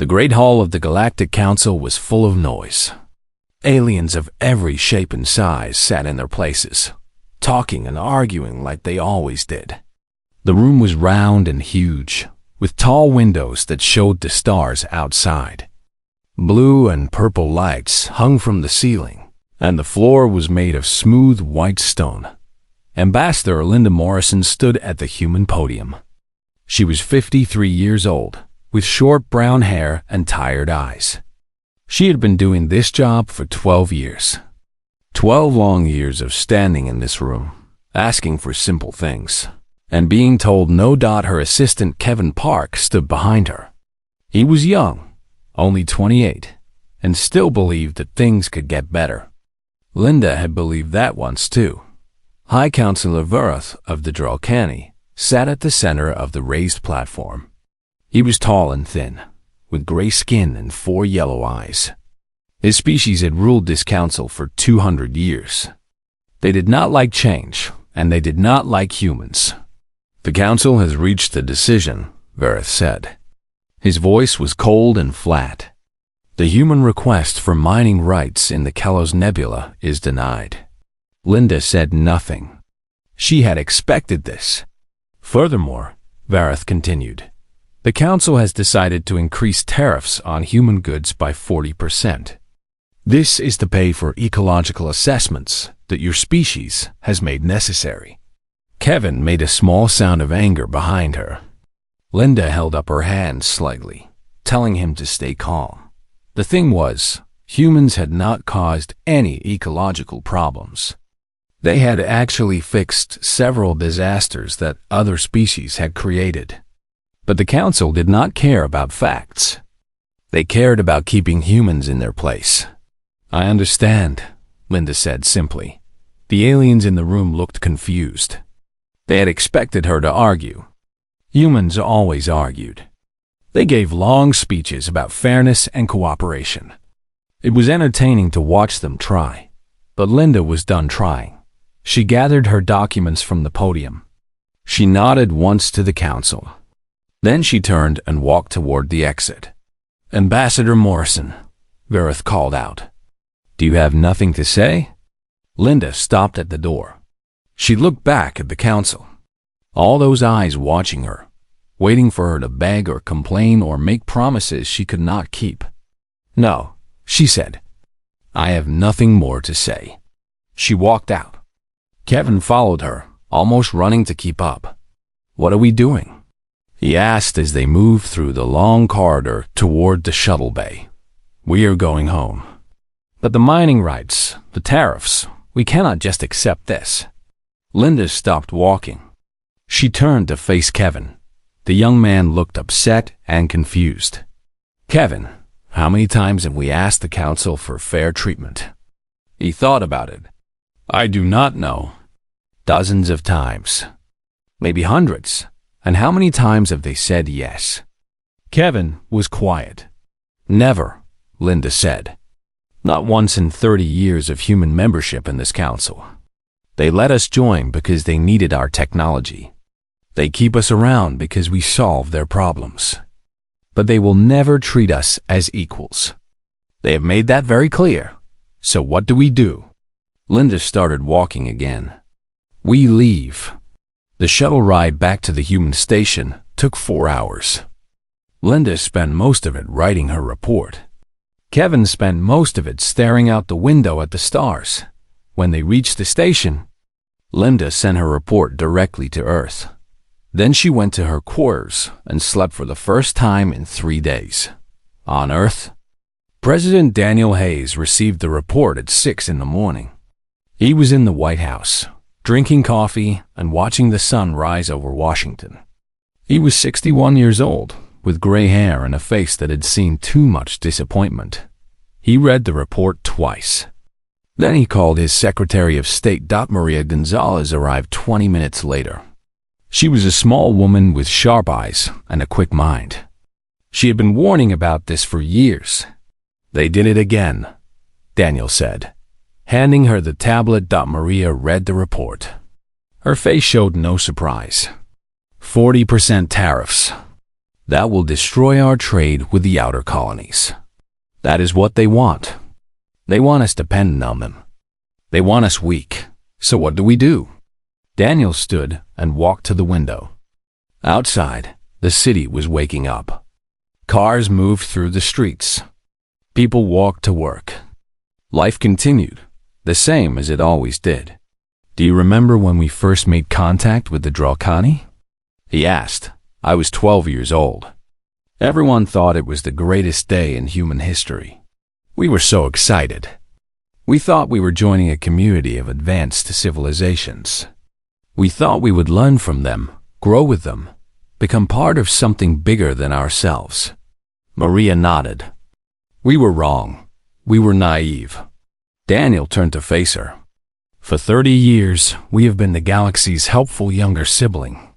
The Great Hall of the Galactic Council was full of noise. Aliens of every shape and size sat in their places, talking and arguing like they always did. The room was round and huge, with tall windows that showed the stars outside. Blue and purple lights hung from the ceiling, and the floor was made of smooth white stone. Ambassador Linda Morrison stood at the human podium. She was 53 years old, with short brown hair and tired eyes. She had been doing this job for 12 years. 12 long years of standing in this room, asking for simple things, and being told no. Her assistant Kevin Park stood behind her. He was young, only 28, and still believed that things could get better. Linda had believed that once too. High Counselor Verath of the Dralkani sat at the center of the raised platform. He was tall and thin, with gray skin and 4 yellow eyes. His species had ruled this council for 200 years. They did not like change, and they did not like humans. The council has reached a decision, Verath said. His voice was cold and flat. The human request for mining rights in the Kalos Nebula is denied. Linda said nothing. She had expected this. Furthermore, Verath continued, the council has decided to increase tariffs on human goods by 40%. This is to pay for ecological assessments that your species has made necessary. Kevin made a small sound of anger behind her. Linda held up her hand slightly, telling him to stay calm. The thing was, humans had not caused any ecological problems. They had actually fixed several disasters that other species had created. But the council did not care about facts. They cared about keeping humans in their place. I understand, Linda said simply. The aliens in the room looked confused. They had expected her to argue. Humans always argued. They gave long speeches about fairness and cooperation. It was entertaining to watch them try, but Linda was done trying. She gathered her documents from the podium. She nodded once to the council. Then she turned and walked toward the exit. Ambassador Morrison, Verath called out. Do you have nothing to say? Linda stopped at the door. She looked back at the council. All those eyes watching her, waiting for her to beg or complain or make promises she could not keep. No, she said. I have nothing more to say. She walked out. Kevin followed her, almost running to keep up. What are we doing? He asked as they moved through the long corridor toward the shuttle bay. We are going home. But the mining rights, the tariffs, we cannot just accept this. Linda stopped walking. She turned to face Kevin. The young man looked upset and confused. Kevin, how many times have we asked the council for fair treatment? He thought about it. I do not know. Dozens of times. Maybe hundreds. And how many times have they said yes? Kevin was quiet. Never, Linda said. Not once in 30 years of human membership in this council. They let us join because they needed our technology. They keep us around because we solve their problems. But they will never treat us as equals. They have made that very clear. So what do we do? Linda started walking again. We leave. The shuttle ride back to the human station took 4 hours. Linda spent most of it writing her report. Kevin spent most of it staring out the window at the stars. When they reached the station, Linda sent her report directly to Earth. Then she went to her quarters and slept for the first time in 3 days. On Earth, President Daniel Hayes received the report at 6 in the morning. He was in the White House, drinking coffee and watching the sun rise over Washington. He was 61 years old, with gray hair and a face that had seen too much disappointment. He read the report twice. Then he called his Secretary of State. Maria Gonzalez arrived 20 minutes later. She was a small woman with sharp eyes and a quick mind. She had been warning about this for years. They did it again, Daniel said. Handing her the tablet, Maria read the report. Her face showed no surprise. 40% tariffs. That will destroy our trade with the outer colonies. That is what they want. They want us dependent on them. They want us weak. So what do? Daniel stood and walked to the window. Outside, the city was waking up. Cars moved through the streets. People walked to work. Life continued, the same as it always did. Do you remember when we first made contact with the Dracani? He asked. I was 12 years old. Everyone thought it was the greatest day in human history. We were so excited. We thought we were joining a community of advanced civilizations. We thought we would learn from them, grow with them, become part of something bigger than ourselves. Maria nodded. We were wrong. We were naive. Daniel turned to face her. For 30 years, we have been the galaxy's helpful younger sibling.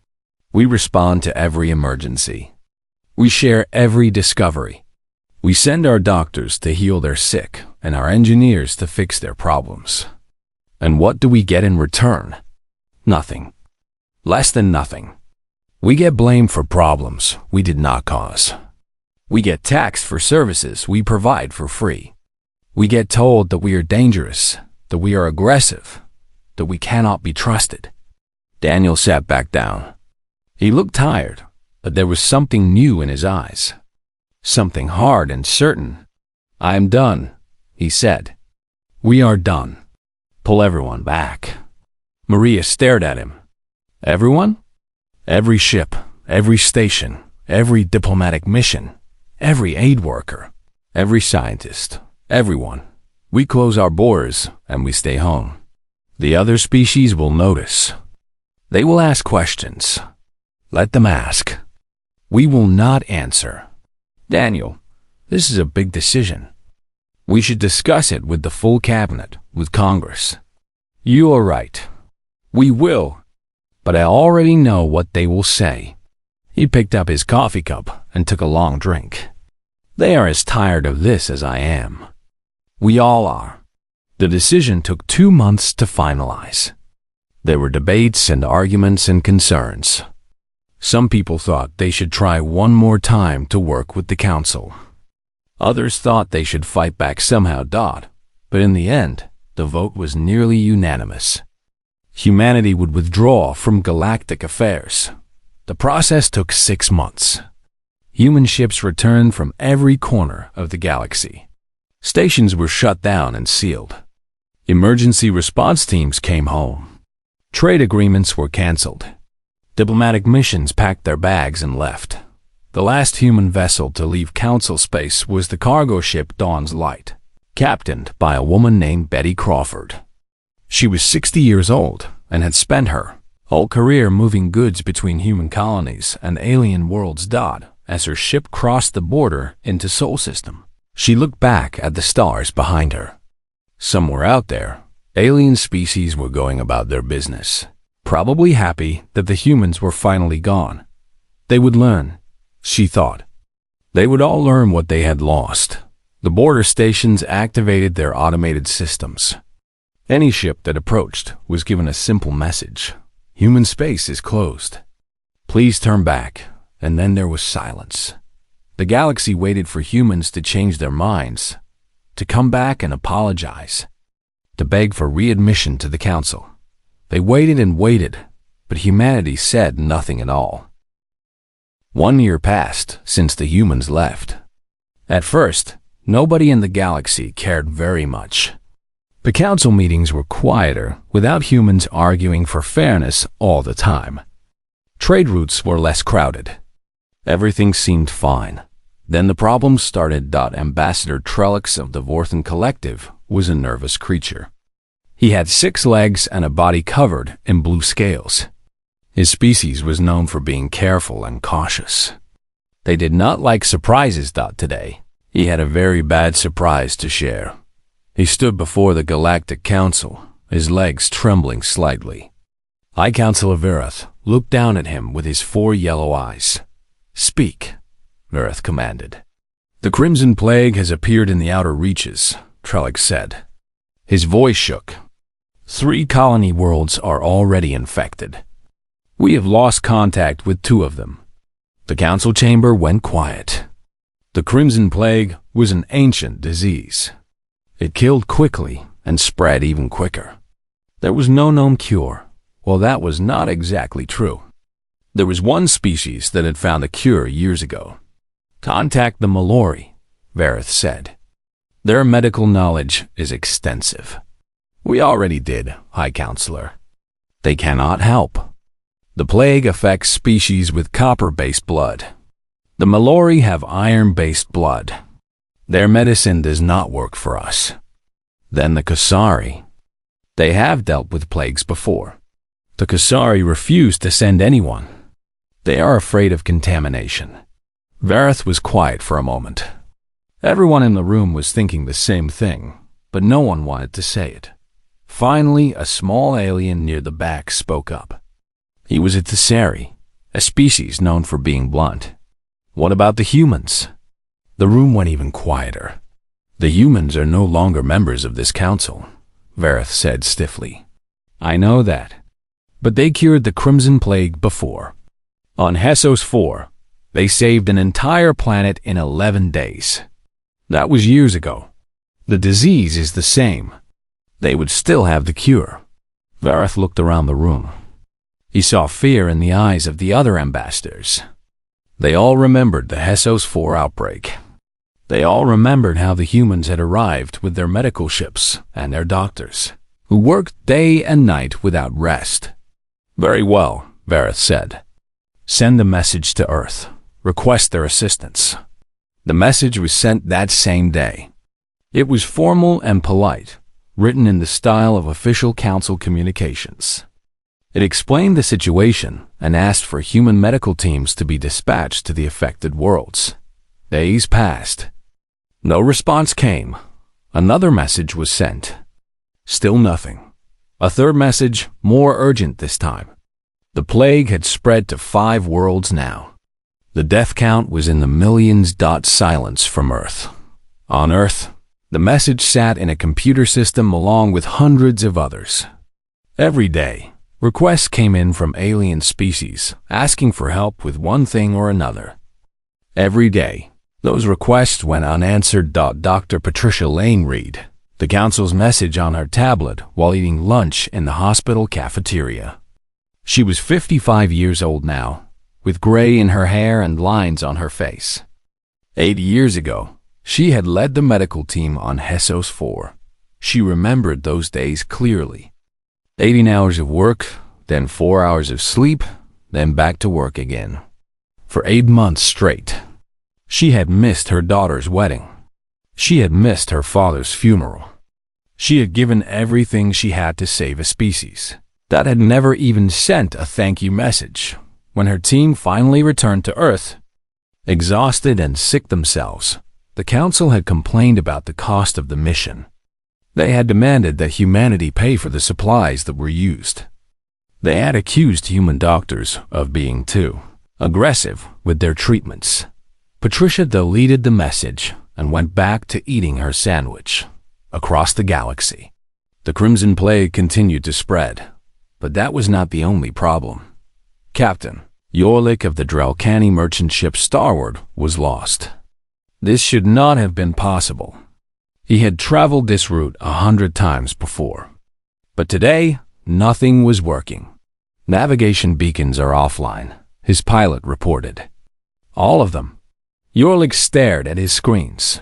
We respond to every emergency. We share every discovery. We send our doctors to heal their sick and our engineers to fix their problems. And what do we get in return? Nothing. Less than nothing. We get blamed for problems we did not cause. We get taxed for services we provide for free. We get told that we are dangerous, that we are aggressive, that we cannot be trusted. Daniel sat back down. He looked tired, but there was something new in his eyes. Something hard and certain. I am done, he said. We are done. Pull everyone back. Maria stared at him. Everyone? Every ship, every station, every diplomatic mission, every aid worker, every scientist, everyone. We close our borders and we stay home. The other species will notice. They will ask questions. Let them ask. We will not answer. Daniel, this is a big decision. We should discuss it with the full cabinet, with Congress. You are right. We will. But I already know what they will say. He picked up his coffee cup and took a long drink. They are as tired of this as I am. We all are. The decision took 2 months to finalize. There were debates and arguments and concerns. Some people thought they should try one more time to work with the council. Others thought they should fight back somehow. But in the end, the vote was nearly unanimous. Humanity would withdraw from galactic affairs. The process took 6 months. Human ships returned from every corner of the galaxy. Stations were shut down and sealed. Emergency response teams came home. Trade agreements were canceled. Diplomatic missions packed their bags and left. The last human vessel to leave Council space was the cargo ship Dawn's Light, captained by a woman named Betty Crawford. She was 60 years old and had spent her whole career moving goods between human colonies and alien worlds. As her ship crossed the border into Sol System, she looked back at the stars behind her. Somewhere out there, alien species were going about their business, probably happy that the humans were finally gone. They would learn, she thought. They would all learn what they had lost. The border stations activated their automated systems. Any ship that approached was given a simple message. Human space is closed. Please turn back. And then there was silence. The galaxy waited for humans to change their minds, to come back and apologize, to beg for readmission to the council. They waited and waited, but humanity said nothing at all. 1 year passed since the humans left. At first, nobody in the galaxy cared very much. The council meetings were quieter, without humans arguing for fairness all the time. Trade routes were less crowded. Everything seemed fine. Then the problems started. Ambassador Trellix of the Vorthan Collective was a nervous creature. He had 6 legs and a body covered in blue scales. His species was known for being careful and cautious. They did not like surprises. Today, he had a very bad surprise to share. He stood before the Galactic Council, his legs trembling slightly. High Councilor Virath looked down at him with his 4 yellow eyes. Speak, Virath commanded. The Crimson Plague has appeared in the outer reaches, Trellix said. His voice shook. 3 colony worlds are already infected. We have lost contact with 2 of them. The council chamber went quiet. The Crimson Plague was an ancient disease. It killed quickly and spread even quicker. There was no known cure. Well, that was not exactly true. There was one species that had found a cure years ago. Contact the Mallory, Vareth said. Their medical knowledge is extensive. We already did, High Counselor. They cannot help. The plague affects species with copper-based blood. The Mallory have iron-based blood. Their medicine does not work for us. Then the Kasari. They have dealt with plagues before. The Kasari refuse to send anyone. They are afraid of contamination. Vareth was quiet for a moment. Everyone in the room was thinking the same thing, but no one wanted to say it. Finally, a small alien near the back spoke up. He was a Tessari, a species known for being blunt. What about the humans? The room went even quieter. The humans are no longer members of this council, Vareth said stiffly. I know that. But they cured the Crimson Plague before. On HFY 4, they saved an entire planet in 11 days. That was years ago. The disease is the same. They would still have the cure. Vareth looked around the room. He saw fear in the eyes of the other ambassadors. They all remembered the HFY 4 outbreak. They all remembered how the humans had arrived with their medical ships and their doctors, who worked day and night without rest. Very well, Vareth said. Send a message to Earth. Request their assistance. The message was sent that same day. It was formal and polite, written in the style of official council communications. It explained the situation and asked for human medical teams to be dispatched to the affected worlds. Days passed. No response came. Another message was sent. Still nothing. A third message, more urgent this time. The plague had spread to 5 worlds now. The death count was in the millions. Silence from Earth. On Earth, the message sat in a computer system along with hundreds of others. Every day, requests came in from alien species asking for help with one thing or another. Every day, those requests went unanswered. Dr. Patricia Lane read the council's message on her tablet while eating lunch in the hospital cafeteria. She was 55 years old now, with gray in her hair and lines on her face. 8 years ago, she had led the medical team on HFY 4. She remembered those days clearly. 18 hours of work, then 4 hours of sleep, then back to work again. For 8 months straight. She had missed her daughter's wedding. She had missed her father's funeral. She had given everything she had to save a species that had never even sent a thank you message. When her team finally returned to Earth, exhausted and sick themselves, the council had complained about the cost of the mission. They had demanded that humanity pay for the supplies that were used. They had accused human doctors of being too aggressive with their treatments. Patricia deleted the message and went back to eating her sandwich. Across the galaxy, the Crimson Plague continued to spread. But that was not the only problem. Captain Yorlik of the Drelkani merchant ship Starward was lost. This should not have been possible. He had traveled this route 100 times before. But today, nothing was working. Navigation beacons are offline, his pilot reported. All of them. Yorlik stared at his screens.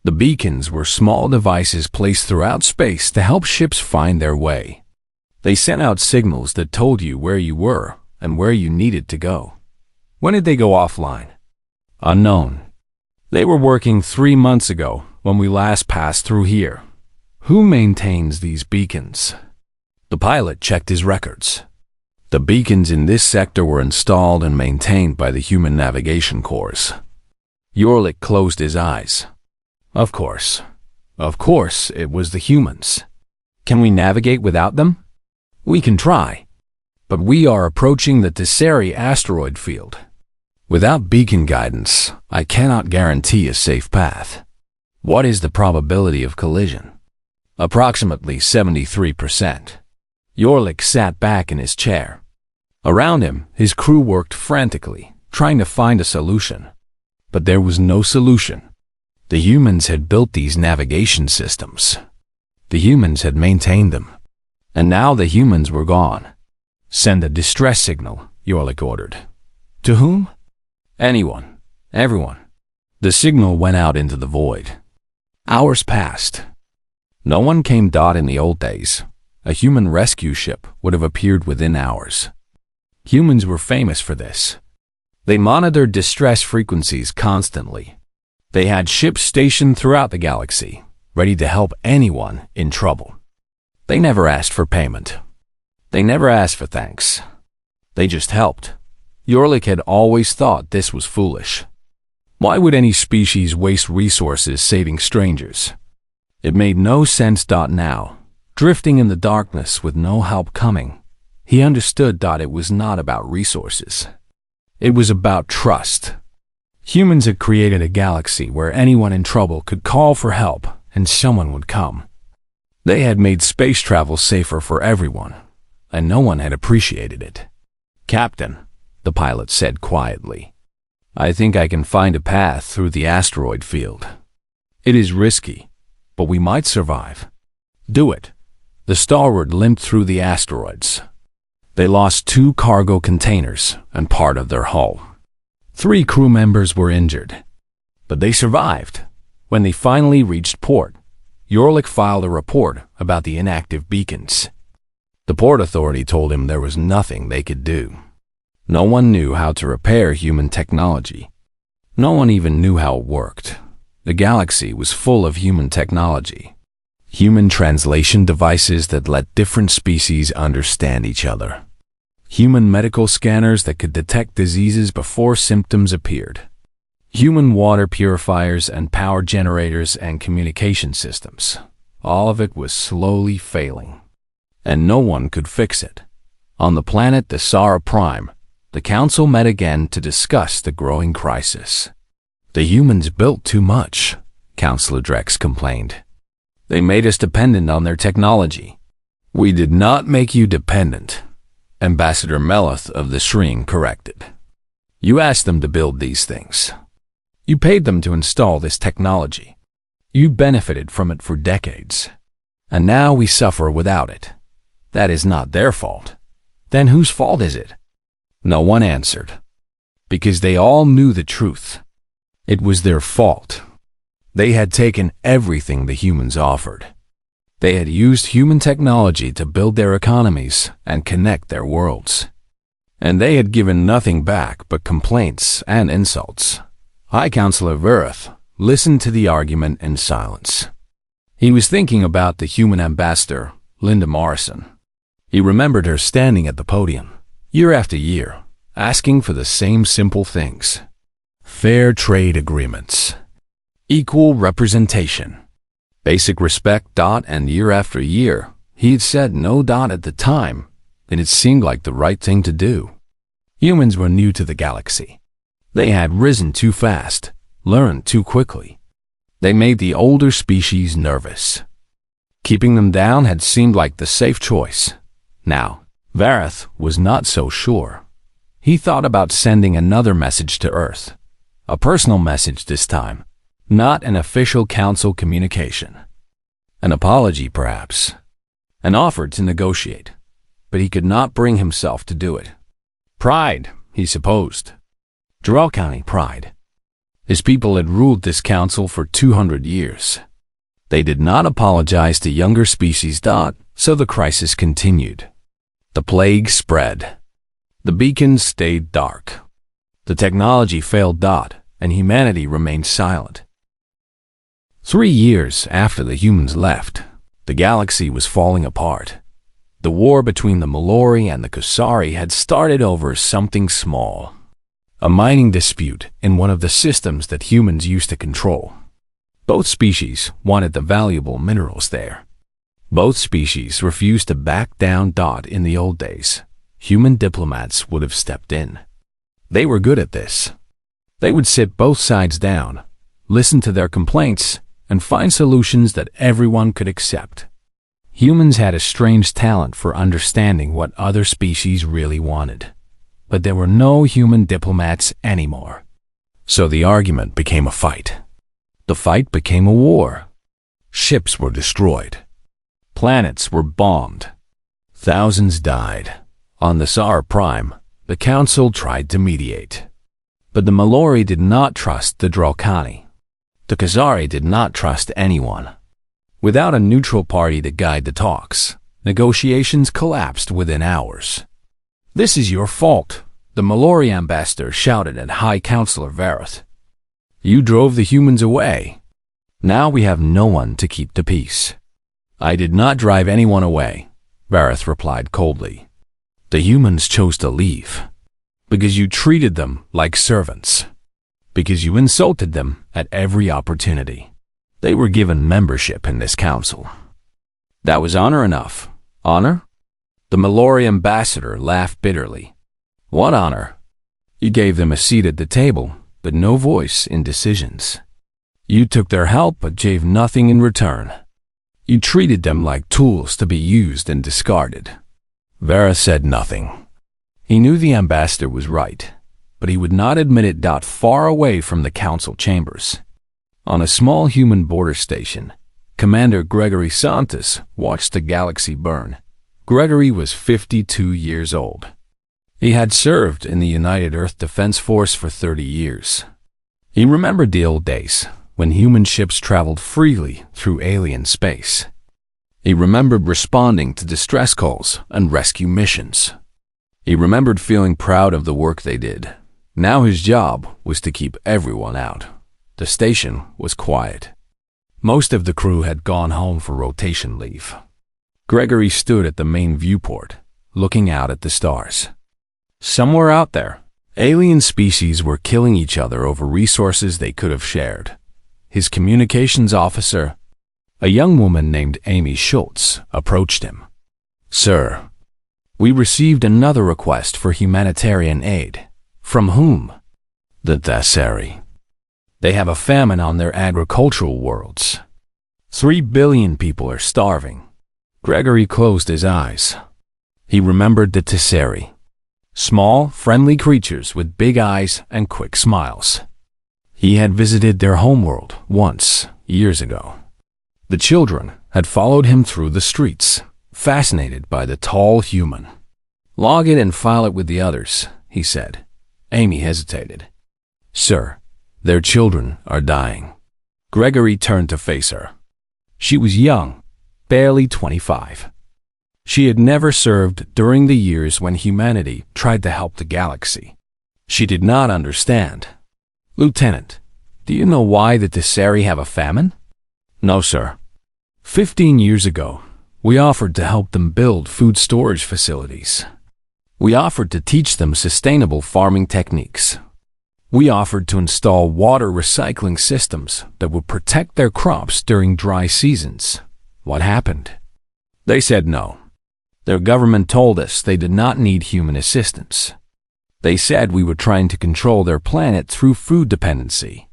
The beacons were small devices placed throughout space to help ships find their way. They sent out signals that told you where you were and where you needed to go. When did they go offline? Unknown. They were working 3 months ago when we last passed through here. Who maintains these beacons? The pilot checked his records. The beacons in this sector were installed and maintained by the human navigation corps. Yorlik closed his eyes. Of course, it was the humans. Can we navigate without them? We can try, but we are approaching the Tessari asteroid field. Without beacon guidance, I cannot guarantee a safe path. What is the probability of collision? Approximately 73%. Yorlik sat back in his chair. Around him, his crew worked frantically, trying to find a solution. But there was no solution. The humans had built these navigation systems. The humans had maintained them. And now the humans were gone. Send a distress signal, Yorlik ordered. To whom? Anyone. Everyone. The signal went out into the void. Hours passed. No one came. In the old days, a human rescue ship would have appeared within hours. Humans were famous for this. They monitored distress frequencies constantly. They had ships stationed throughout the galaxy, ready to help anyone in trouble. They never asked for payment. They never asked for thanks. They just helped. Yorlik had always thought this was foolish. Why would any species waste resources saving strangers? It made no sense. Now, drifting in the darkness with no help coming, he understood it was not about resources. It was about trust. Humans had created a galaxy where anyone in trouble could call for help and someone would come. They had made space travel safer for everyone, and no one had appreciated it. Captain, the pilot said quietly, I think I can find a path through the asteroid field. It is risky, but we might survive. Do it. The Starward limped through the asteroids. They lost 2 cargo containers and part of their hull. 3 crew members were injured, but they survived. When they finally reached port, Yorlik filed a report about the inactive beacons. The port authority told him there was nothing they could do. No one knew how to repair human technology. No one even knew how it worked. The galaxy was full of human technology. Human translation devices that let different species understand each other. Human medical scanners that could detect diseases before symptoms appeared. Human water purifiers and power generators and communication systems. All of it was slowly failing. And no one could fix it. On the planet Thesara Prime, the council met again to discuss the growing crisis. The humans built too much, Councillor Drex complained. They made us dependent on their technology. We did not make you dependent, Ambassador Meleth of the Shrine corrected. You asked them to build these things. You paid them to install this technology. You benefited from it for decades. And now we suffer without it. That is not their fault. Then whose fault is it? No one answered. Because they all knew the truth. It was their fault. They had taken everything the humans offered. They had used human technology to build their economies and connect their worlds. And they had given nothing back but complaints and insults. High Counselor Verith listened to the argument in silence. He was thinking about the human ambassador, Linda Morrison. He remembered her standing at the podium, year after year, asking for the same simple things. Fair trade agreements. Equal representation. Basic respect. And year after year, he had said no. At the time, and it seemed like the right thing to do. Humans were new to the galaxy. They had risen too fast, learned too quickly. They made the older species nervous. Keeping them down had seemed like the safe choice. Now, Vareth was not so sure. He thought about sending another message to Earth. A personal message this time, not an official council communication. An apology, perhaps. An offer to negotiate. But he could not bring himself to do it. Pride, he supposed. Jarrell County pride. His people had ruled this council for 200 years. They did not apologize to younger species. So the crisis continued. The plague spread. The beacons stayed dark. The technology failed. And humanity remained silent. 3 years after the humans left, the galaxy was falling apart. The war between the Malori and the Kusari had started over something small. A mining dispute in one of the systems that humans used to control. Both species wanted the valuable minerals there. Both species refused to back down. In the old days, human diplomats would have stepped in. They were good at this. They would sit both sides down, listen to their complaints, and find solutions that everyone could accept. Humans had a strange talent for understanding what other species really wanted. but there were no human diplomats anymore. So the argument became a fight. The fight became a war. Ships were destroyed. Planets were bombed. Thousands died. On the Sar Prime, the Council tried to mediate. But the Malori did not trust the Dralkani. The Khazari did not trust anyone. Without a neutral party to guide the talks, negotiations collapsed within hours. "This is your fault," the Malori ambassador shouted at High Counselor Vareth. "You drove the humans away. Now we have no one to keep the peace." "I did not drive anyone away," Vareth replied coldly. "The humans chose to leave. Because you treated them like servants. Because you insulted them at every opportunity. They were given membership in this council." "That was honor enough." "Honor?" The Malori ambassador laughed bitterly. "What honor? You gave them a seat at the table, but no voice in decisions. You took their help but gave nothing in return. You treated them like tools to be used and discarded." Vareth said nothing. He knew the ambassador was right, but he would not admit it. Far away from the council chambers, on a small human border station, Commander Gregory Santos watched the galaxy burn. Gregory was 52 years old. He had served in the United Earth Defense Force for 30 years. He remembered the old days when human ships traveled freely through alien space. He remembered responding to distress calls and rescue missions. He remembered feeling proud of the work they did. Now his job was to keep everyone out. The station was quiet. Most of the crew had gone home for rotation leave. Gregory stood at the main viewport, looking out at the stars. Somewhere out there, alien species were killing each other over resources they could have shared. His communications officer, a young woman named Amy Schultz, approached him. "Sir, we received another request for humanitarian aid." "From whom?" "The Thasari. They have a famine on their agricultural worlds. 3 billion people are starving." Gregory closed his eyes. He remembered the Thasari. Small, friendly creatures with big eyes and quick smiles. He had visited their homeworld once, years ago. The children had followed him through the streets, fascinated by the tall human. "Log it and file it with the others," he said. Amy hesitated. "Sir, their children are dying." Gregory turned to face her. She was young, barely 25. She had never served during the years when humanity tried to help the galaxy. She did not understand. "Lieutenant, do you know why the Thasari have a famine?" "No, sir. 15 years ago, we offered to help them build food storage facilities. We offered to teach them sustainable farming techniques. We offered to install water recycling systems that would protect their crops during dry seasons. What happened? They said no. Their government told us they did not need human assistance. They said we were trying to control their planet through food dependency."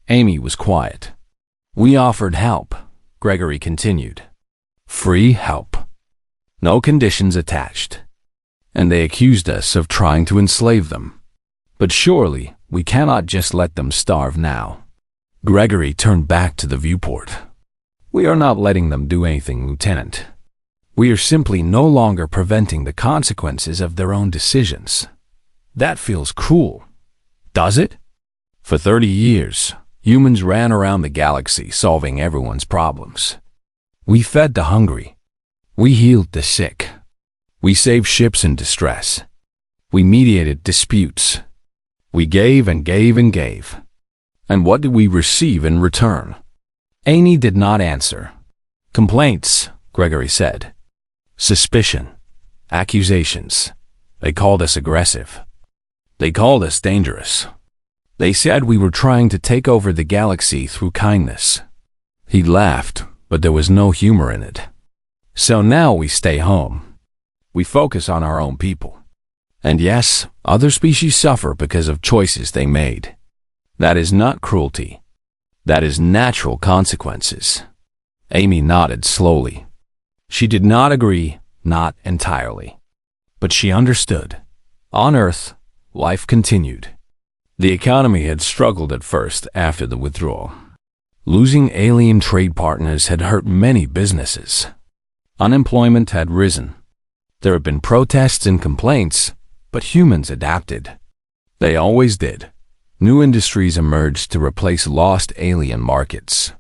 Amy was quiet. "We offered help," Gregory continued. "Free help. No conditions attached. And they accused us of trying to enslave them. But surely we cannot just let them starve now." Gregory turned back to the viewport. "We are not letting them do anything, Lieutenant. We are simply no longer preventing the consequences of their own decisions." "That feels cruel. Does it?" "For 30 years, humans ran around the galaxy solving everyone's problems. We fed the hungry. We healed the sick. We saved ships in distress. We mediated disputes. We gave and gave and gave. And what did we receive in return?" Amy did not answer. "Complaints," Gregory said. "Suspicion. Accusations. They called us aggressive. They called us dangerous. They said we were trying to take over the galaxy through kindness." He laughed, but there was no humor in it. "So now we stay home. We focus on our own people. And yes, other species suffer because of choices they made. That is not cruelty. That is natural consequences." Amy nodded slowly. She did not agree, not entirely. But she understood. On Earth, life continued. The economy had struggled at first after the withdrawal. Losing alien trade partners had hurt many businesses. Unemployment had risen. There had been protests and complaints, but humans adapted. They always did. New industries emerged to replace lost alien markets.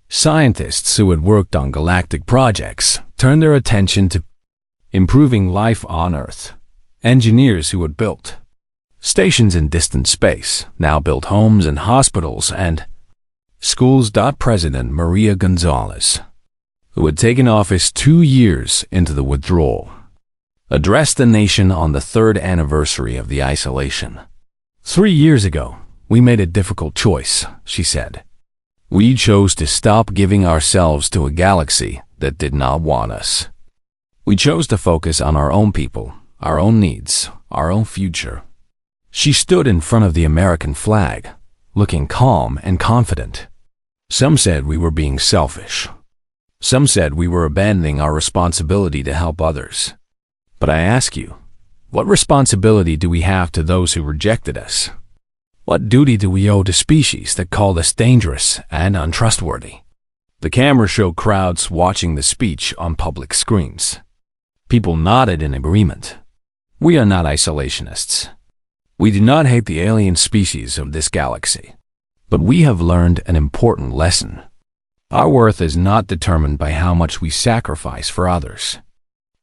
Scientists who had worked on galactic projects turned their attention to improving life on Earth. Engineers who had built stations in distant space now built homes and hospitals and schools. President Maria Gonzalez, who had taken office 2 years into the withdrawal, addressed the nation on the 3rd anniversary of the isolation. 3 years ago, we made a difficult choice, she said. We chose to stop giving ourselves to a galaxy that did not want us. We chose to focus on our own people, our own needs, our own future. She stood in front of the American flag, looking calm and confident. Some said we were being selfish. Some said we were abandoning our responsibility to help others. But I ask you, what responsibility do we have to those who rejected us? What duty do we owe to species that called us dangerous and untrustworthy? The camera showed crowds watching the speech on public screens. People nodded in agreement. We are not isolationists. We do not hate the alien species of this galaxy. But we have learned an important lesson. Our worth is not determined by how much we sacrifice for others.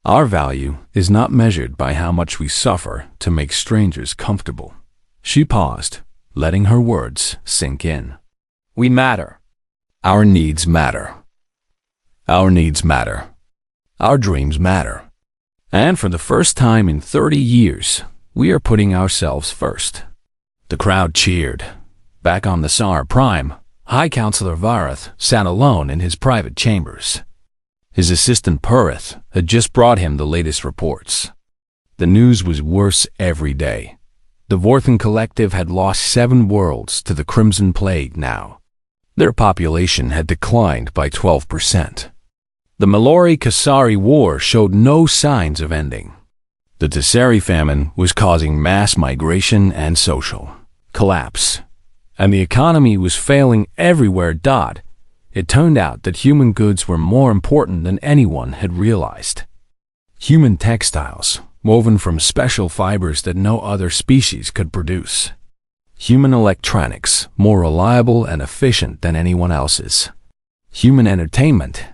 Our value is not measured by how much we suffer to make strangers comfortable. She paused, letting her words sink in. We matter. Our needs matter. Our needs matter. Our dreams matter. And for the first time in 30 years, we are putting ourselves first. The crowd cheered. Back on the Sar Prime, High Counselor Varath sat alone in his private chambers. His assistant Purith had just brought him the latest reports. The news was worse every day. The Vorthan Collective had lost 7 worlds to the Crimson Plague now. Their population had declined by 12%. The Malori-Kasari War showed no signs of ending. The Tessari famine was causing mass migration and social collapse. And the economy was failing everywhere. It turned out that human goods were more important than anyone had realized. Human textiles, woven from special fibers that no other species could produce. Human electronics, more reliable and efficient than anyone else's. Human entertainment,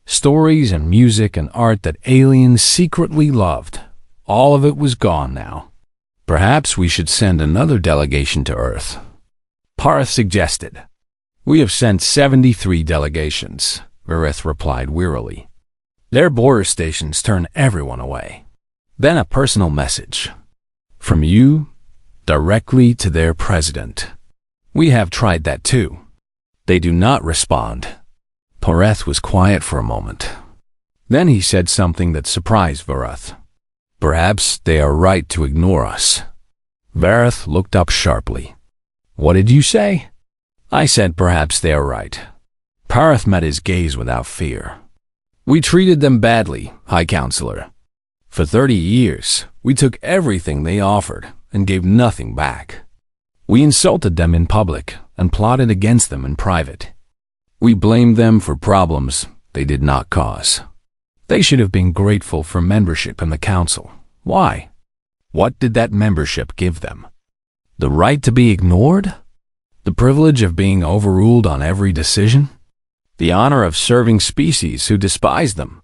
stories and music and art that aliens secretly loved. All of it was gone now. Perhaps we should send another delegation to Earth, Parth suggested. We have sent 73 delegations, Vareth replied wearily. Their border stations turn everyone away. Then a personal message. From you, directly to their president. We have tried that too. They do not respond. Pareth was quiet for a moment. Then he said something that surprised Vareth. Perhaps they are right to ignore us. Vareth looked up sharply. What did you say? I said perhaps they are right. Pareth met his gaze without fear. We treated them badly, High Counselor. For 30 years, we took everything they offered and gave nothing back. We insulted them in public and plotted against them in private. We blamed them for problems they did not cause. They should have been grateful for membership in the council. Why? What did that membership give them? The right to be ignored? The privilege of being overruled on every decision? The honor of serving species who despised them?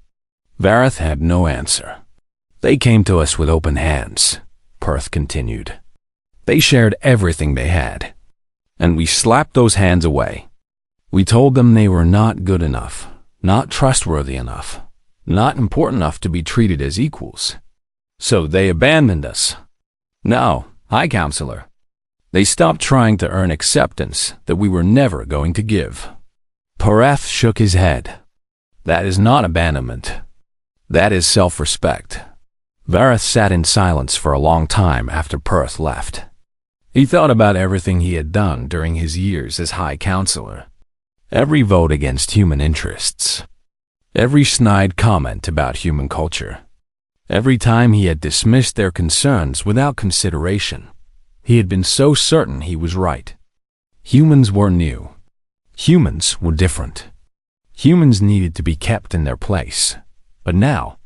Vareth had no answer. They came to us with open hands, Perth continued. They shared everything they had, and we slapped those hands away. We told them they were not good enough, not trustworthy enough, not important enough to be treated as equals. So they abandoned us. No, High Counselor. They stopped trying to earn acceptance that we were never going to give. Parath shook his head. That is not abandonment. That is self-respect. Vareth sat in silence for a long time after Perth left. He thought about everything he had done during his years as High Counselor. Every vote against human interests. Every snide comment about human culture. Every time he had dismissed their concerns without consideration. He had been so certain he was right. Humans were new. Humans were different. Humans needed to be kept in their place. But now,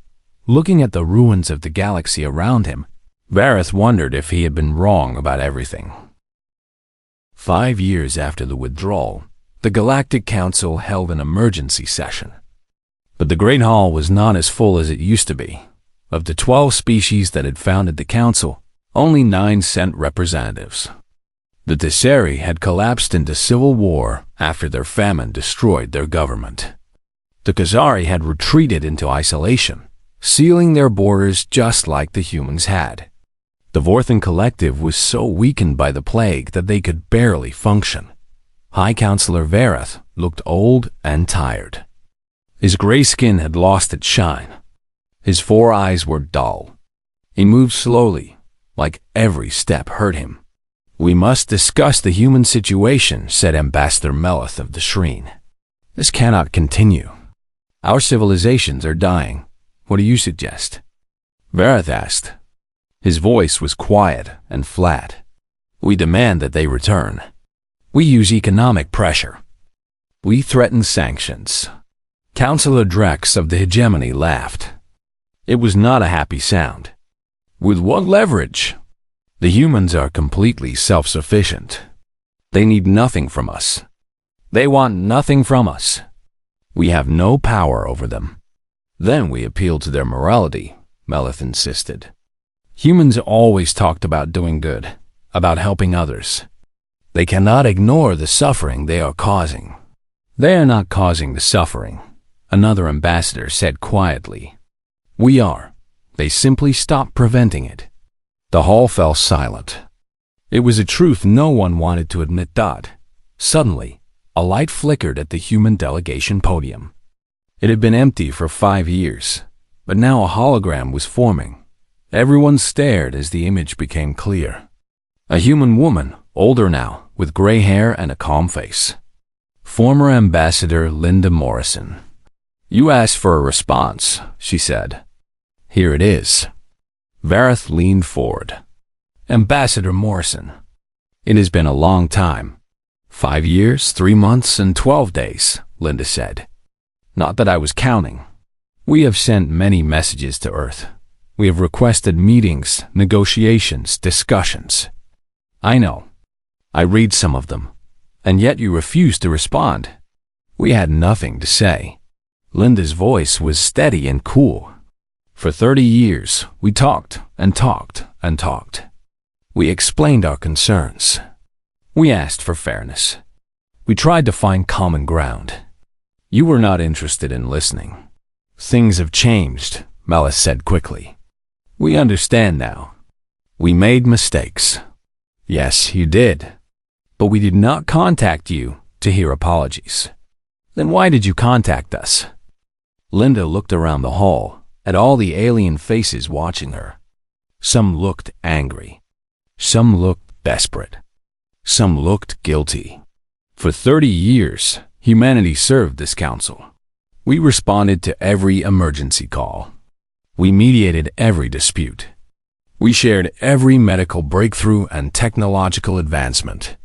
looking at the ruins of the galaxy around him, Vareth wondered if he had been wrong about everything. 5 years after the withdrawal, the Galactic Council held an emergency session. But the Great Hall was not as full as it used to be. Of the 12 species that had founded the Council, only 9 sent representatives. The Tesseri had collapsed into civil war after their famine destroyed their government. The Khazari had retreated into isolation, sealing their borders just like the humans had. The Vorthan Collective was so weakened by the plague that they could barely function. High Counselor Vareth looked old and tired. His gray skin had lost its shine. His 4 eyes were dull. He moved slowly, like every step hurt him. "We must discuss the human situation," said Ambassador Melith of the Shreen. "This cannot continue. Our civilizations are dying. What do you suggest?" Vareth asked. His voice was quiet and flat. "We demand that they return. We use economic pressure. We threaten sanctions." Councillor Drex of the Hegemony laughed. It was not a happy sound. "With what leverage?" "The humans are completely self-sufficient. They need nothing from us. They want nothing from us. We have no power over them." "Then we appeal to their morality," Melith insisted. "Humans always talked about doing good, about helping others. They cannot ignore the suffering they are causing." "They are not causing the suffering," another ambassador said quietly. "We are. They simply stopped preventing it." The hall fell silent. It was a truth no one wanted to admit. Suddenly, a light flickered at the human delegation podium. It had been empty for 5 years, but now a hologram was forming. Everyone stared as the image became clear. A human woman, older now, with gray hair and a calm face. Former Ambassador Linda Morrison. "You asked for a response," she said. "Here it is." Vareth leaned forward. "Ambassador Morrison, it has been a long time. 5 years, 3 months, and 12 days, Linda said. "Not that I was counting. We have sent many messages to Earth. We have requested meetings, negotiations, discussions. I know. I read some of them. And yet you refuse to respond. We had nothing to say." Linda's voice was steady and cool. "For 30 years, we talked and talked and talked. We explained our concerns. We asked for fairness. We tried to find common ground. You were not interested in listening." "Things have changed," Melith said quickly. "We understand now. We made mistakes." "Yes, you did. But we did not contact you to hear apologies." "Then why did you contact us?" Linda looked around the hall at all the alien faces watching her. Some looked angry. Some looked desperate. Some looked guilty. For 30 years, humanity served this council. We responded to every emergency call. We mediated every dispute. We shared every medical breakthrough and technological advancement.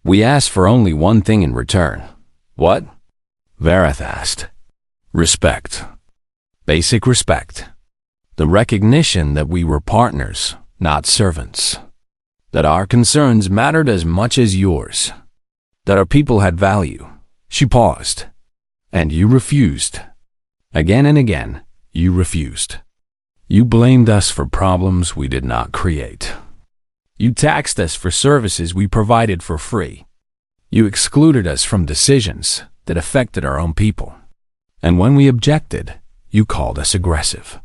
We asked for only one thing in return. "What?" Vareth asked. "Respect. Basic respect. The recognition that we were partners, not servants. That our concerns mattered as much as yours. That our people had value." She paused. "And you refused. Again and again, you refused. You blamed us for problems we did not create. You taxed us for services we provided for free. You excluded us from decisions that affected our own people. And when we objected, you called us aggressive.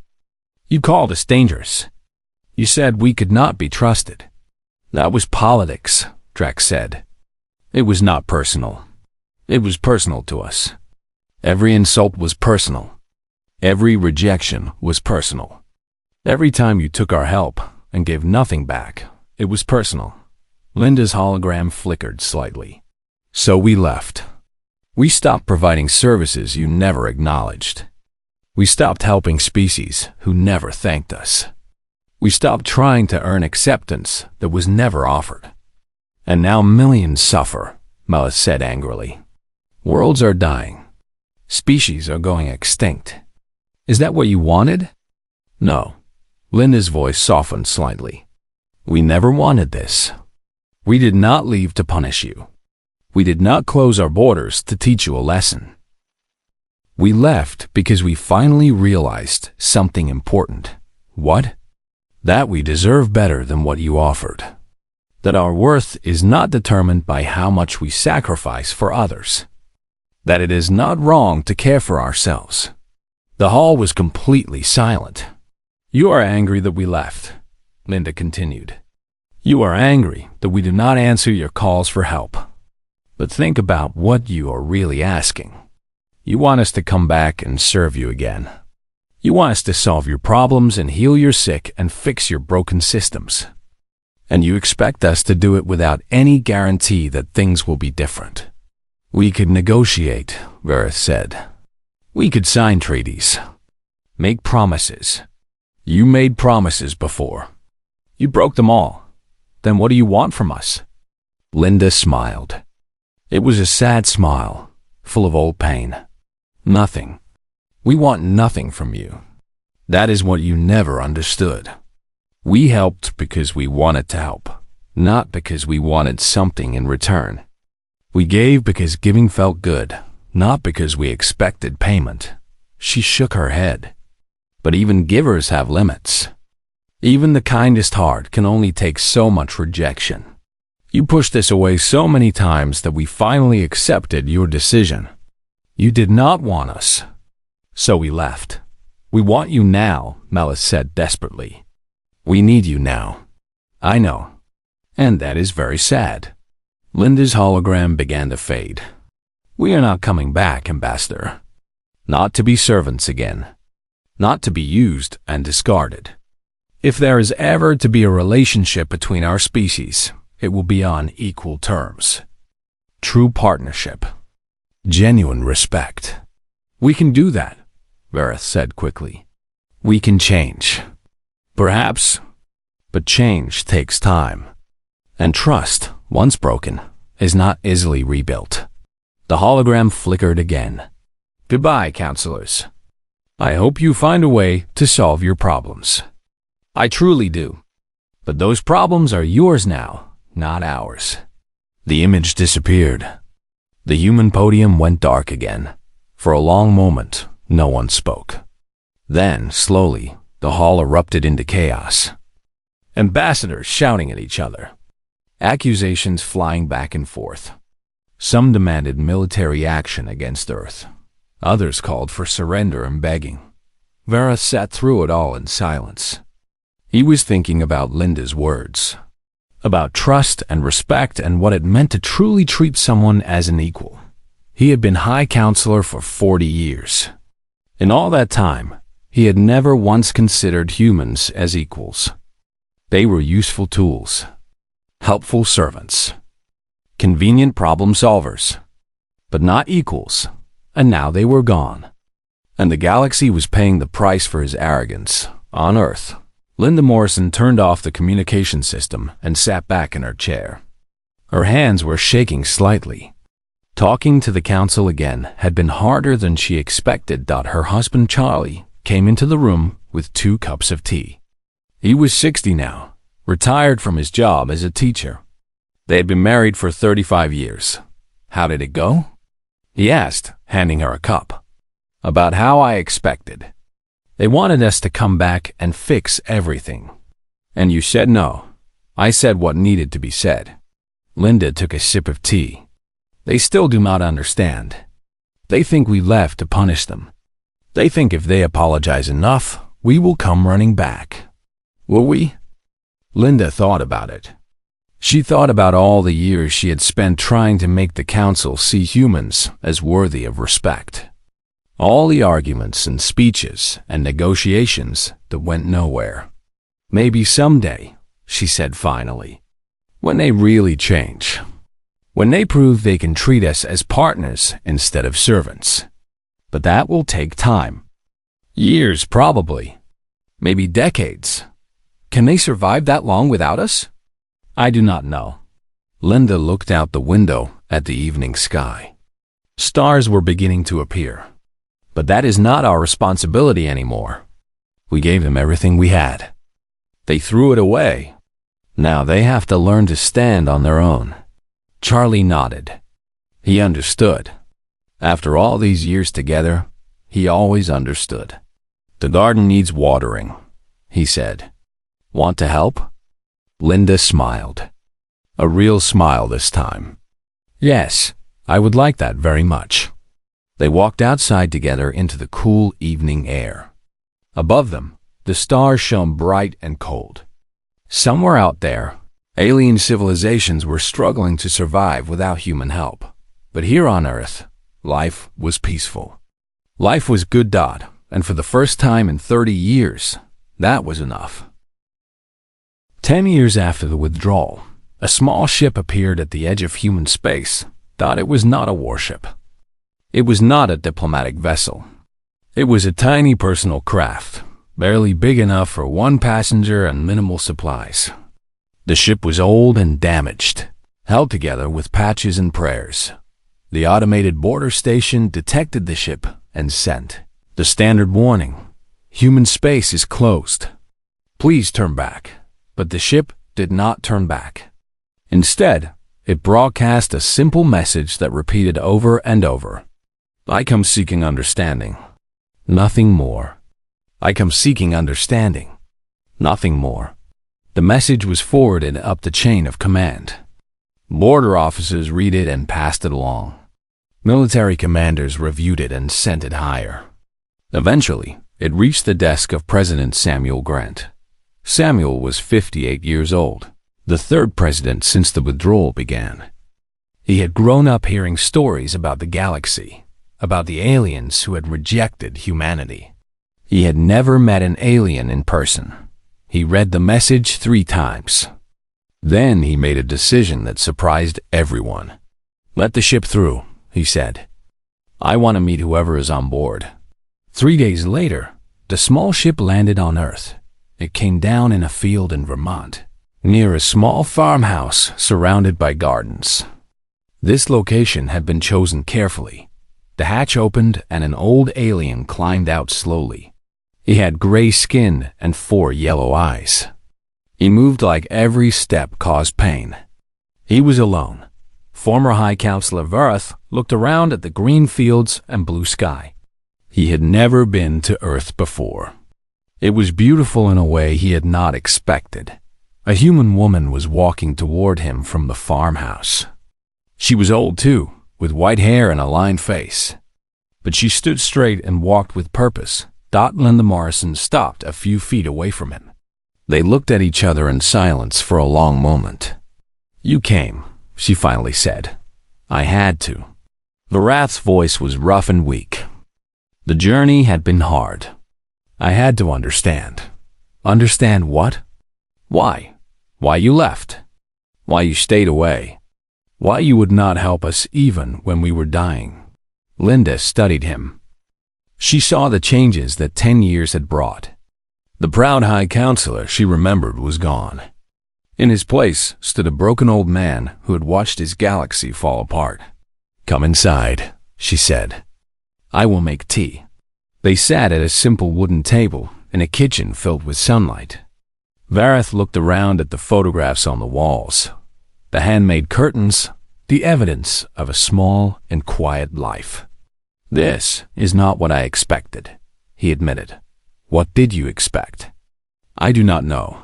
You called us dangerous. You said we could not be trusted." "That was politics," Drex said. "It was not personal. It was personal to us. Every insult was personal. Every rejection was personal. Every time you took our help and gave nothing back, it was personal." Linda's hologram flickered slightly. "So we left. We stopped providing services you never acknowledged. We stopped helping species who never thanked us. We stopped trying to earn acceptance that was never offered. And now millions suffer, Mellis said angrily. Worlds are dying. Species are going extinct. Is that what you wanted? No. Linda's voice softened slightly. We never wanted this. We did not leave to punish you. We did not close our borders to teach you a lesson. We left because we finally realized something important. What? That we deserve better than what you offered. That our worth is not determined by how much we sacrifice for others. That it is not wrong to care for ourselves. The hall was completely silent. You are angry that we left, Linda continued. You are angry that we do not answer your calls for help. But think about what you are really asking. You want us to come back and serve you again. You want us to solve your problems and heal your sick and fix your broken systems. And you expect us to do it without any guarantee that things will be different. We could negotiate, Vareth said. We could sign treaties. Make promises. You made promises before. You broke them all. Then what do you want from us? Linda smiled. It was a sad smile, full of old pain. Nothing. We want nothing from you. That is what you never understood. We helped because we wanted to help, not because we wanted something in return. We gave because giving felt good, not because we expected payment. She shook her head. But even givers have limits. Even the kindest heart can only take so much rejection. You pushed us away so many times that we finally accepted your decision. You did not want us. So we left. We want you now, Mellis said desperately. We need you now. I know. And that is very sad. Linda's hologram began to fade. We are not coming back, Ambassador. Not to be servants again. Not to be used and discarded. If there is ever to be a relationship between our species, it will be on equal terms. True partnership. Genuine respect. We can do that, Vareth said quickly. We can change. Perhaps, but change takes time. And trust, once broken, is not easily rebuilt. The hologram flickered again. Goodbye, counselors. I hope you find a way to solve your problems. I truly do. But those problems are yours now, not ours. The image disappeared. The human podium went dark again. For a long moment, no one spoke. Then, slowly, the hall erupted into chaos. Ambassadors shouting at each other. Accusations flying back and forth. Some demanded military action against Earth. Others called for surrender and begging. Vareth sat through it all in silence. He was thinking about Linda's words. About trust and respect and what it meant to truly treat someone as an equal. He had been High Counselor for 40 years. In all that time, he had never once considered humans as equals. They were useful tools, helpful servants, convenient problem solvers, but not equals, and now they were gone. And the galaxy was paying the price for his arrogance, on Earth. Linda Morrison turned off the communication system and sat back in her chair. Her hands were shaking slightly. Talking to the council again had been harder than she expected. Her husband Charlie came into the room with 2 cups of tea. He was 60 now, retired from his job as a teacher. They had been married for 35 years. How did it go? He asked, handing her a cup. About how I expected. They wanted us to come back and fix everything. And you said no. I said what needed to be said. Linda took a sip of tea. They still do not understand. They think we left to punish them. They think if they apologize enough, we will come running back. Will we? Linda thought about it. She thought about all the years she had spent trying to make the council see humans as worthy of respect. All the arguments and speeches and negotiations that went nowhere. Maybe someday, she said finally, when they really change. When they prove they can treat us as partners instead of servants. But that will take time. Years, probably. Maybe decades. Can they survive that long without us? I do not know. Linda looked out the window at the evening sky. Stars were beginning to appear. But that is not our responsibility anymore. We gave them everything we had. They threw it away. Now they have to learn to stand on their own. Charlie nodded. He understood. After all these years together, he always understood. The garden needs watering, he said. Want to help? Linda smiled. A real smile this time. Yes, I would like that very much. They walked outside together into the cool evening air. Above them, the stars shone bright and cold. Somewhere out there, alien civilizations were struggling to survive without human help. But here on Earth, life was peaceful. Life was good, and for the first time in 30 years, that was enough. 10 years after the withdrawal, a small ship appeared at the edge of human space. It was not a warship. It was not a diplomatic vessel. It was a tiny personal craft, barely big enough for one passenger and minimal supplies. The ship was old and damaged, held together with patches and prayers. The automated border station detected the ship and sent the standard warning: human space is closed. Please turn back. But the ship did not turn back. Instead, it broadcast a simple message that repeated over and over. I come seeking understanding. Nothing more. I come seeking understanding. Nothing more. The message was forwarded up the chain of command. Border officers read it and passed it along. Military commanders reviewed it and sent it higher. Eventually, it reached the desk of President Samuel Grant. Samuel was 58 years old, the third president since the withdrawal began. He had grown up hearing stories about the galaxy, about the aliens who had rejected humanity. He had never met an alien in person. He read the message 3 times. Then he made a decision that surprised everyone. Let the ship through, he said. I want to meet whoever is on board. 3 days later, the small ship landed on Earth. It came down in a field in Vermont, near a small farmhouse surrounded by gardens. This location had been chosen carefully. The hatch opened and an old alien climbed out slowly. He had gray skin and 4 yellow eyes. He moved like every step caused pain. He was alone. Former High Counselor Vareth looked around at the green fields and blue sky. He had never been to Earth before. It was beautiful in a way he had not expected. A human woman was walking toward him from the farmhouse. She was old too, with white hair and a lined face. But she stood straight and walked with purpose. Linda Morrison stopped a few feet away from him. They looked at each other in silence for a long moment. You came, she finally said. I had to. Vareth's voice was rough and weak. The journey had been hard. I had to understand. Understand what? Why? Why you left? Why you stayed away? Why you would not help us even when we were dying? Linda studied him. She saw the changes that 10 years had brought. The proud High Counselor she remembered was gone. In his place stood a broken old man who had watched his galaxy fall apart. Come inside, she said. I will make tea. They sat at a simple wooden table in a kitchen filled with sunlight. Vareth looked around at the photographs on the walls, the handmade curtains, the evidence of a small and quiet life. This is not what I expected, he admitted. What did you expect? I do not know.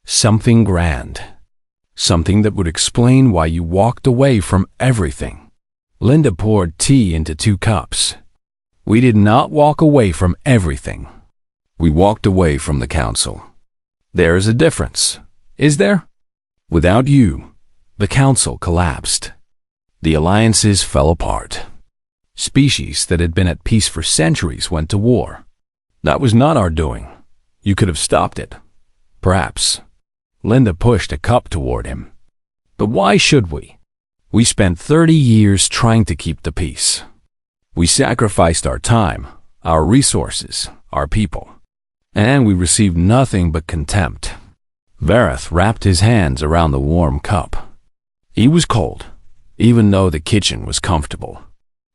Something grand. Something that would explain why you walked away from everything. Linda poured tea into 2 cups. We did not walk away from everything. We walked away from the Council. There is a difference, is there? Without you, the Council collapsed. The alliances fell apart. Species that had been at peace for centuries went to war. That was not our doing. You could have stopped it. Perhaps. Linda pushed a cup toward him. But why should we? We spent 30 years trying to keep the peace. We sacrificed our time, our resources, our people, and we received nothing but contempt. Vareth wrapped his hands around the warm cup. He was cold, even though the kitchen was comfortable.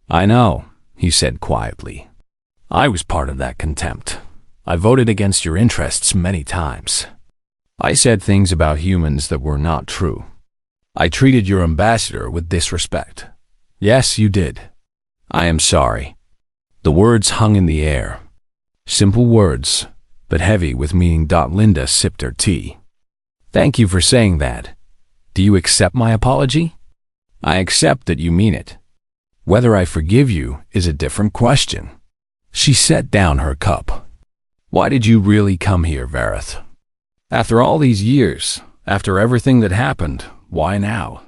"I know," he said quietly. "I was part of that contempt. I voted against your interests many times. I said things about humans that were not true. I treated your ambassador with disrespect. Yes, you did. I am sorry." The words hung in the air. Simple words, but heavy with meaning. Linda sipped her tea. "Thank you for saying that. Do you accept my apology?" "I accept that you mean it. Whether I forgive you is a different question." She set down her cup. "Why did you really come here, Vareth? After all these years, after everything that happened, why now?"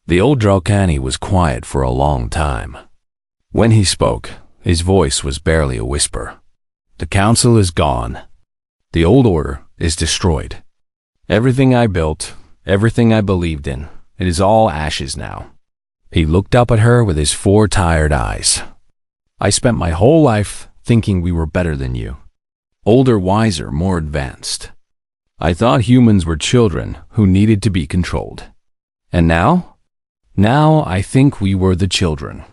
The old Dralkani was quiet for a long time. When he spoke, his voice was barely a whisper. "The council is gone. The old order is destroyed. Everything I built, everything I believed in, it is all ashes now." He looked up at her with his 4 tired eyes. "I spent my whole life thinking we were better than you. Older, wiser, more advanced. I thought humans were children who needed to be controlled. And now? Now I think we were the children.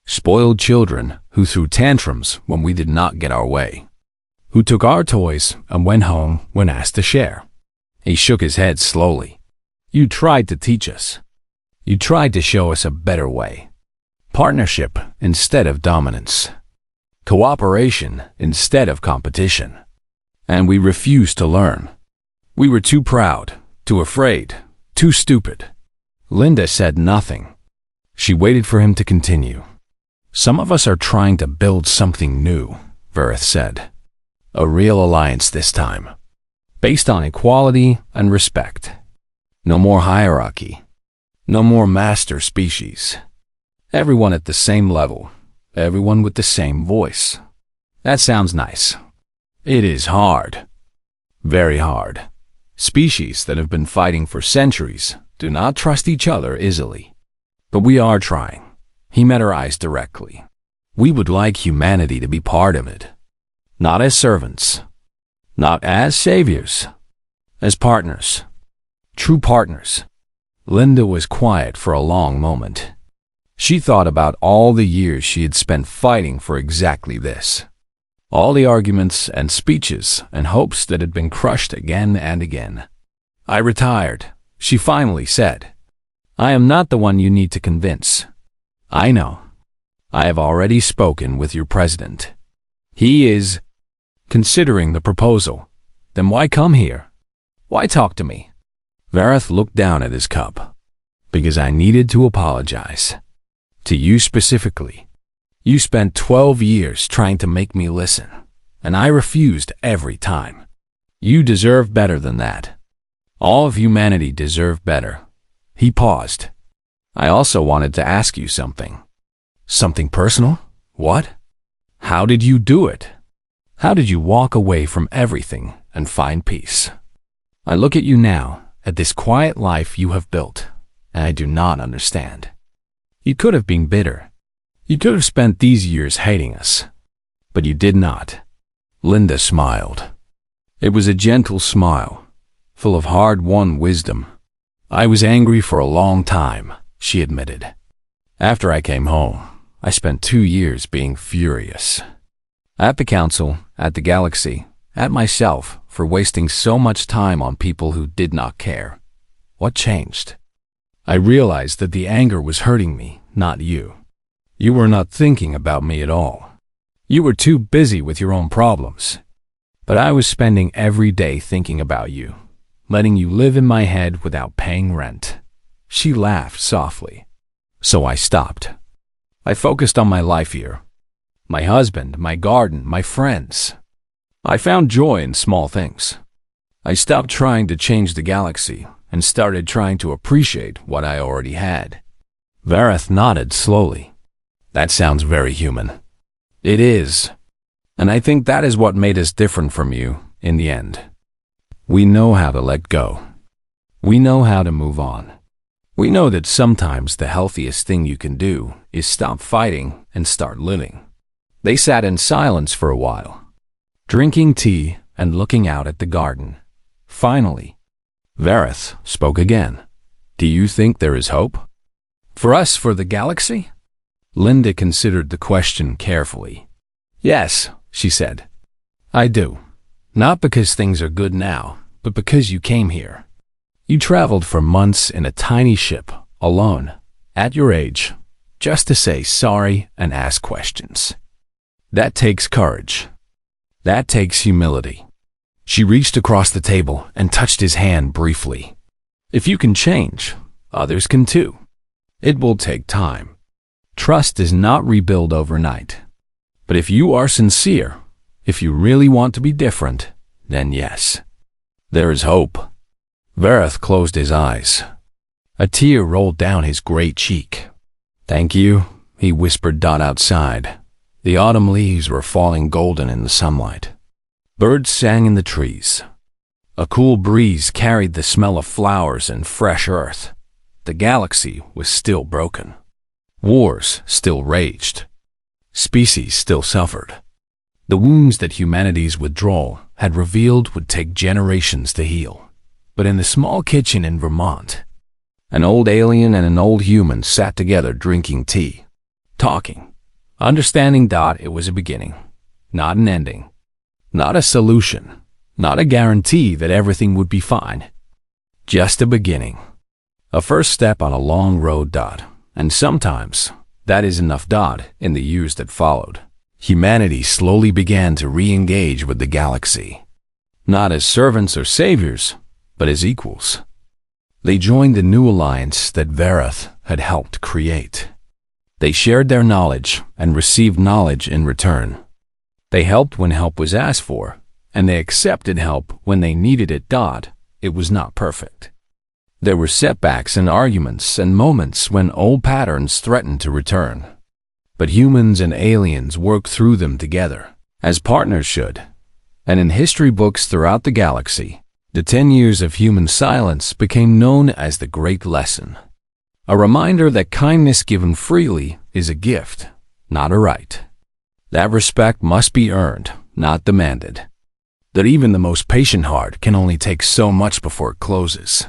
Spoiled children who threw tantrums when we did not get our way. Who took our toys and went home when asked to share." He shook his head slowly. "You tried to teach us. You tried to show us a better way. Partnership instead of dominance. Cooperation instead of competition. And we refused to learn. We were too proud, too afraid, too stupid." Linda said nothing. She waited for him to continue. "Some of us are trying to build something new," Vareth said. "A real alliance this time, based on equality and respect. No more hierarchy. No more master species. Everyone at the same level. Everyone with the same voice." That sounds nice. It is hard. Very hard. Species that have been fighting for centuries do not trust each other easily. But we are trying. He met her eyes directly. We would like humanity to be part of it. Not as servants. Not as saviors. As partners. True partners. Linda was quiet for a long moment. She thought about all the years she had spent fighting for exactly this. All the arguments and speeches and hopes that had been crushed again and again. "I retired," she finally said. "I am not the one you need to convince. I know. I have already spoken with your president. He is considering the proposal. Then why come here? Why talk to me?" Vareth looked down at his cup. "Because I needed to apologize. To you specifically. You spent 12 years trying to make me listen, and I refused every time. You deserve better than that. All of humanity deserve better." He paused. "I also wanted to ask you something." "Something personal? What? How did you do it? How did you walk away from everything and find peace? I look at you now, at this quiet life you have built, and I do not understand. You could have been bitter. You could have spent these years hating us. But you did not." Linda smiled. It was a gentle smile, full of hard-won wisdom. "I was angry for a long time," she admitted. "After I came home, I spent 2 years being furious. At the council, at the galaxy, at myself for wasting so much time on people who did not care. What changed? I realized that the anger was hurting me, not you. You were not thinking about me at all. You were too busy with your own problems. But I was spending every day thinking about you, letting you live in my head without paying rent." She laughed softly. "So I stopped. I focused on my life here. My husband, my garden, my friends. I found joy in small things. I stopped trying to change the galaxy and started trying to appreciate what I already had." Vareth nodded slowly. "That sounds very human." "It is. And I think that is what made us different from you in the end. We know how to let go. We know how to move on. We know that sometimes the healthiest thing you can do is stop fighting and start living." They sat in silence for a while, drinking tea and looking out at the garden. Finally, Vareth spoke again. Do you think there is hope? For us, for the galaxy? Linda considered the question carefully. Yes, she said. I do. Not because things are good now, but because you came here. You traveled for months in a tiny ship, alone, at your age, just to say sorry and ask questions. That takes courage. That takes humility. She reached across the table and touched his hand briefly. If you can change, others can too. It will take time. Trust is not rebuilt overnight. But if you are sincere, if you really want to be different, then yes, there is hope. Vareth closed his eyes. A tear rolled down his gray cheek. Thank you, he whispered outside. The autumn leaves were falling golden in the sunlight. Birds sang in the trees. A cool breeze carried the smell of flowers and fresh earth. The galaxy was still broken. Wars still raged. Species still suffered. The wounds that humanity's withdrawal had revealed would take generations to heal. But in the small kitchen in Vermont, an old alien and an old human sat together drinking tea, talking, understanding that it was a beginning, not an ending, not a solution, not a guarantee that everything would be fine. Just a beginning. A first step on a long road. And sometimes that is enough. In the years that followed, humanity slowly began to re-engage with the galaxy, not as servants or saviors, but as equals. They joined the new alliance that Vareth had helped create. They shared their knowledge and received knowledge in return. They helped when help was asked for, and they accepted help when they needed it. It was not perfect. There were setbacks and arguments and moments when old patterns threatened to return. But humans and aliens worked through them together, as partners should. And in history books throughout the galaxy, the 10 years of human silence became known as the Great Lesson. A reminder that kindness given freely is a gift, not a right. That respect must be earned, not demanded. That even the most patient heart can only take so much before it closes.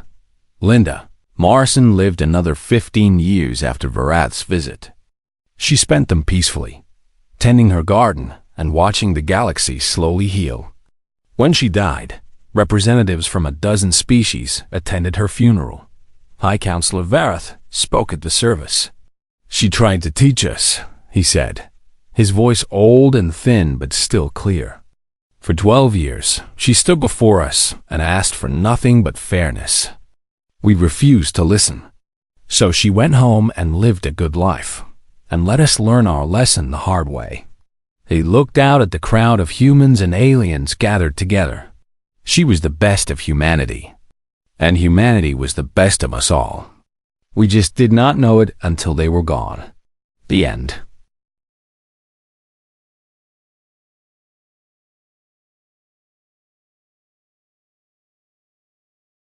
Linda Morrison lived another 15 years after Vareth's visit. She spent them peacefully, tending her garden and watching the galaxy slowly heal. When she died, representatives from a dozen species attended her funeral. High Counselor Vareth spoke at the service. She tried to teach us, he said, his voice old and thin but still clear. For 12 years, she stood before us and asked for nothing but fairness. We refused to listen. So she went home and lived a good life, and let us learn our lesson the hard way. He looked out at the crowd of humans and aliens gathered together. She was the best of humanity, and humanity was the best of us all. We just did not know it until they were gone. The end.